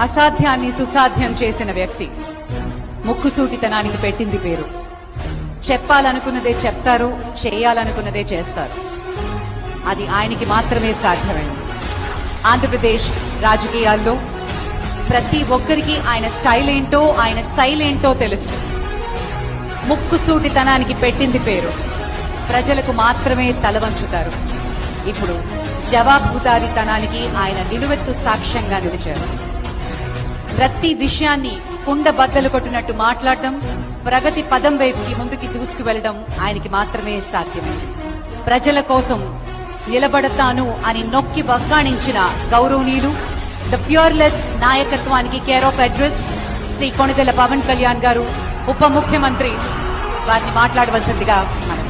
అసాధ్యాన్ని సుసాధ్యం చేసిన వ్యక్తి. ముక్కుసూటితనానికి పెట్టింది పేరు. చెప్పాలనుకున్నదే చెప్తారు, చేయాలనుకున్నదే చేస్తారు. అది ఆయనకి మాత్రమే సాధ్యమైంది. ఆంధ్రప్రదేశ్ రాజకీయాల్లో ప్రతి ఒక్కరికి ఆయన స్టైల్ ఏంటో, ఆయన స్టైల్ ఏంటో తెలుసు. ముక్కుసూటితనానికి పెట్టింది పేరు. ప్రజలకు మాత్రమే తలవంచుతారు. ఇప్పుడు జవాబుదారీతనానికి ఆయన నిలువెత్తు సాక్ష్యంగా నిలిచారు. ప్రతి విషయాన్ని కుండ బద్దలు కొట్టినట్టు మాట్లాడటం, ప్రగతి పదం వైపుకి ముందుకి దూసుకువెళ్లడం ఆయనకి మాత్రమే సాధ్యమైంది. ప్రజల కోసం నిలబడతాను అని నొక్కి వక్కాణించిన గౌరవనీయులు ద ప్యూర్లెస్ నాయకత్వానికి care of address Shri Konidela Pawan Kalyan గారు, ఉప ముఖ్యమంత్రి, వారిని మాట్లాడవలసిందిగా మనం